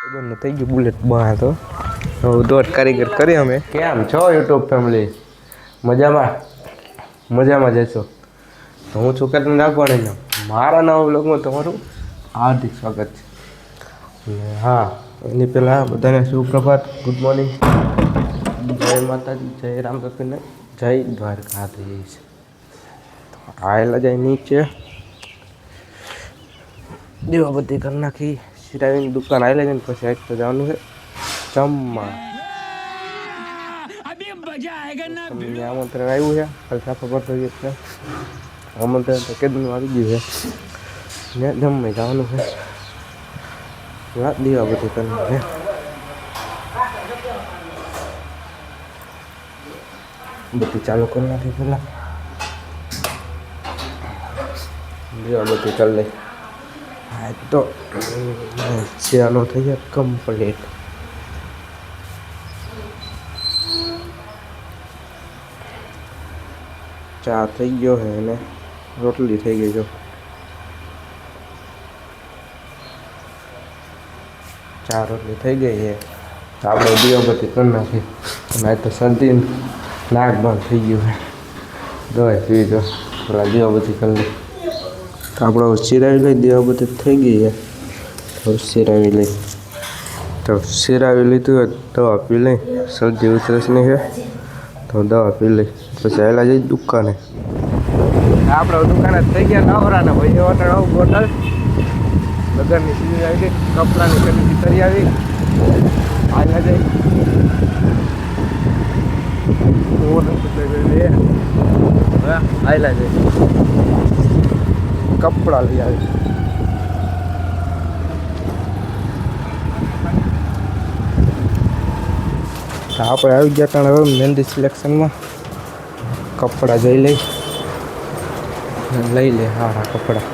બંને થઈ ગયું બુલેટ બહાર તો દોઢ કારીગર કરી અમે. કેમ છો યુટ્યુબ ફેમિલી? મજામાં જશો તો હું છું કેટલું નાખવાનું મારા નવા બ્લોગમાં તમારું હાર્દિક સ્વાગત છે. હા, એની પહેલાં બધાને સુપ્રભાત, ગુડ મોર્નિંગ, જય માતાજી, જય રામકૃષ્ણ, જય દ્વારકાધીશ. આવેલા જાય નીચે દીવાબત્તી કરી નાખી, સિરાવીની દુકાન આવેલા છે ને પછી આજ તો જવાનું છે જમવા. તમને આમંત્રણ આવ્યું છે, કાલે સાફા પડતો એટલે આમંત્રણ તો કેદનું આવી ગયું છે ને જમવા જવાનું છે. દીવાબત્તી કરી નાખી, બત્તી ચાલુ કરી નાખી, પેલા દીવાબત્તી કરી લઈ. હા તો ચાલો થઈ જાય કમ્પ્લીટ. ચા થઈ ગયો છે અને રોટલી થઈ ગઈ. જો ચા રોટલી થઈ ગઈ છે તો આપણે દીવાબત્તી કરી નાખી. અને તો શરદી નાક બંધ થઈ ગયું છે, દવાઈ પી દો પેલા દીવાબત્તી કરી લઈ. તો આપણે સિરાવી લઈ, દીવાબત્તી થઈ ગઈ છે તો સિરાવી લઈ. તો સિરાવી લીધું હોય દવા પી લઈ, શરદી ઉધરસની છે તો દવા પી લઈ પછી આવેલા જઈ દુકાને. આપણે દુકાને થઈ ગયા નવરા ને ભાઈ હોટલ આવું બોટલ લગનની સીઝન આવી ગઈ, કપડાની ખરીદી કરી આવી. આવેલા જઈ આવેલા જઈ કપડા લઈ આવી. આપણે આવી ગયા ત્યાં હવે મહેંદી સિલેક્શનમાં કપડાં જઈ લઈ લે. હા કપડાં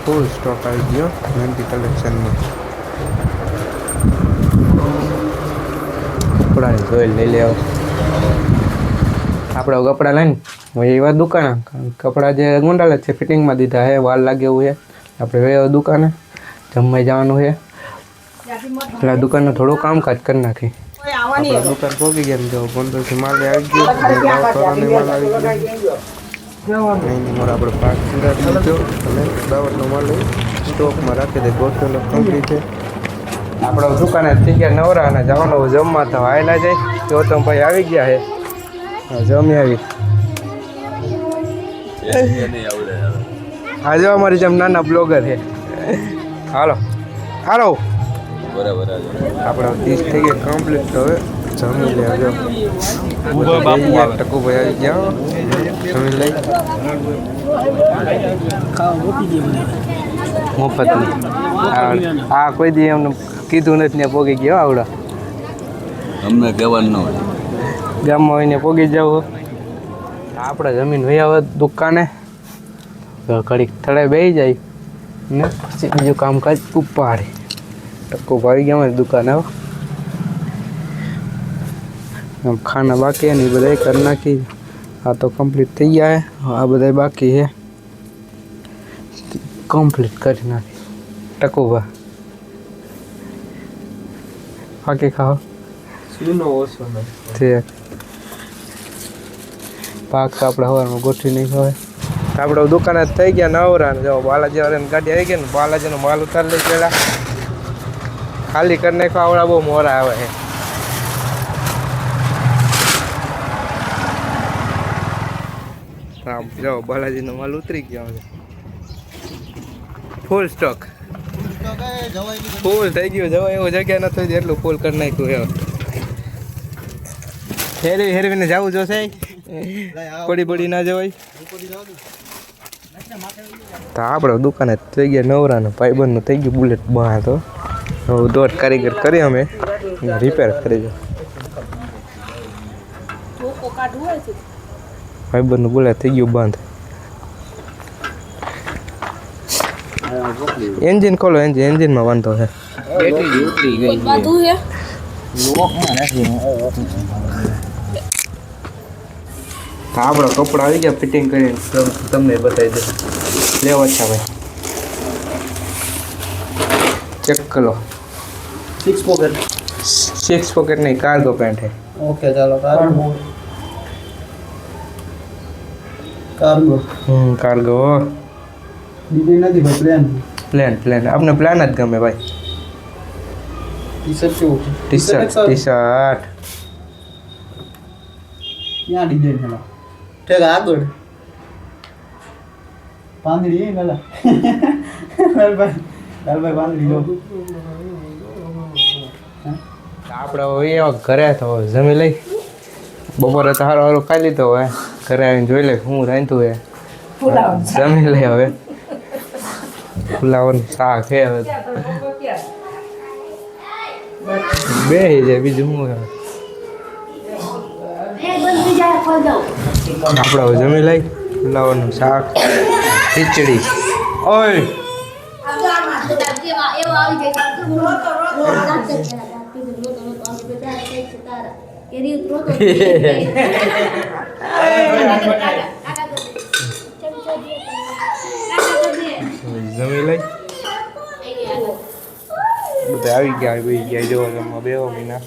ફૂલ સ્ટોક આવી ગયો મહેંદી કલેક્શનમાં. કપડાની જોઈ લઈ લે. આપણે કપડાં લઈને એવા દુકાને કપડાં જે ગુંડાલે છે ફિટિંગમાં દીધા છે, વાર લાગે એવું છે. આપણે હવે દુકાને જમવા જવાનું છે એટલે દુકાનનું થોડું કામકાજ કરી નાખી. આપણે દુકાન પહોંચી ગયા. જો ગોંડલથી માલ આવી ગયો, માલ આવી ગયો. અહીંની માલ આપણે પાક લીધો અને દાવતનો માલ સ્ટોકમાં રાખી દે. ગોઠવેલો કંપની છે. આપણે દુકાને થઈ ગયા નવરા અને જવાનું જમવા તો આવેલા જાય. તો ભાઈ આવી ગયા છે, જમી આવી. આજે અમારી જેમ નાના બ્લોગર છે. હાલો બરાબર. આપણે 30 થઈ ગયા કમ્પ્લીટ. તો હવે જમી લે. જો ટકુ ભાઈ આવી ગયા, જમી લઈ. મફત હા કોઈ દી એમને કીધું નથી ને પોગી ગયો. આવડા અમને કહેવાનું ન હોય, ગામમાં હોઈને પોગી જાવ. આપણે જમીન વૈયા દુકાને ઘડીક થડે બેસી જાય ને પછી બીજું કામકાજ ઉપાડે. ટક્કો ભાઈ ગયા દુકાને આમ ખાના બાકી ને એ બધા કરી નાખી. આ તો કમ્પ્લીટ થઈ ગયા છે, આ બધા બાકી છે કમ્પ્લીટ કરી નાખી. ટકુભા બાકી ખાઓ પાક તો આપણે સવારમાં ગોઠવી નહીં ખવાય. આપણે દુકાને થઈ ગયા નવરા ને. જો બાલાજી વાળાની ગાડી આવી ગઈ ને, બાલાજીનો માલ ઉતારી લઈ પેલા ખાલી કરી નાખો. આવડા બહુ મોરા આવે છે. હા જો બાલાજીનો માલ ઉતરી ગયો છે, ફૂલ સ્ટોક. ફૂલ થઈ ગયું. જવા એવું જગ્યા નથી એટલું ફૂલ કરી નાખ્યું. હેરવીને જવું જોશે, પડી ના જવાય. તો આપણે દુકાને થઈ ગયા નવરા ને ભાઈબંધનું થઈ ગયું બુલેટ બહાર. તો દોઢ કારીગર કરી અમે રિપેર કરી દો. ભાઈબંધનું બુલેટ થઈ ગયું બંધ. એન્જિન ખોલો, એન્જિનમાં વાંધો છે. આપણા કપડા આવી ગયા ફિટિંગ કરીને તમને બતાવી દઉં. લેવા છે ભાઈ. चेक करो 6 पॉकेट 6 पॉकेट नहीं कार्गो पैंट है ओके चलो कार्गो कार्गो कार्गो डिजाइन નથી ભાઈ પ્લેન प्लेन अपने प्लान જ ગમે ભાઈ ટી-શર્ટ કેવું છે ટી-શર્ટ ક્યાં ડિઝાઇન છે ઠેક આગળ પાંદડી એ ગલા લાલભાઈ પાંદડી જો આપણે હવે ઘરે તો જમી લઈ બપોરે તો હારો હારો ખાઈ લીધો હોય ઘરે આવીને જોઈ લે હું રાંધું હે જમી લઈ હવે ફુલાવાનું શાક છે હવે બે જાય બીજું શું હવે આપણે હવે જમી લઈ ફુલાવાનું શાક ખીચડી ઓય જમી લઈ બધા આવી ગયા ભાઈ ગયા જો જમવા બે મહિના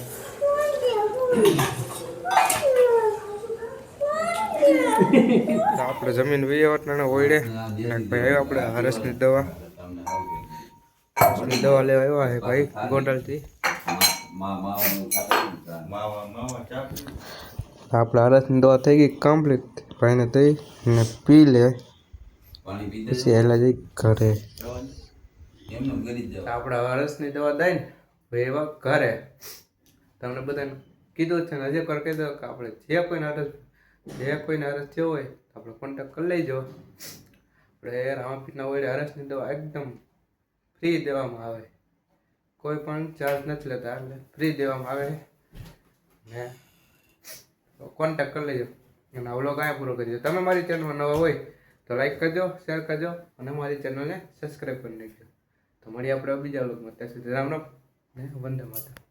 આપણે જમીન વહીવટના ઓયડે ભાઈ આવ્યો આપણે હરસની દવા લેવા આવ્યા છે ભાઈ ગોંડલથી આપણે હરસની દવા થઈ ગઈ કમ્પ્લીટ ભાઈને થઈ ને પી લે પછી એલા જઈ ઘરે આપણે હરસની દવા દઈ ને એવા ઘરે તમને બધાને કીધું છે ને હજી કહી દો કે આપણે જે કોઈને હરસ થયો હોય તો આપણે કોન્ટેક્ટ કરી લેજો આપણે રામાપીરના વડે હરસની દવા એકદમ ફ્રી દેવામાં આવે કોઈ પણ ચાર્જ નથી લેતા એટલે ફ્રી દેવામાં આવે ને કોન્ટેક્ટ કરી લેજો અને આ વ્લોગ અહીંયા પૂરો કરજો તમે મારી ચેનલમાં નવા હોય તો લાઈક કરજો શેર કરજો અને મારી ચેનલને સબસ્ક્રાઈબ કરી નાખજો તો મળીએ આપણે બીજા વ્લોગમાં ત્યાં સુધી રામ રામ ને વંદે માતરમ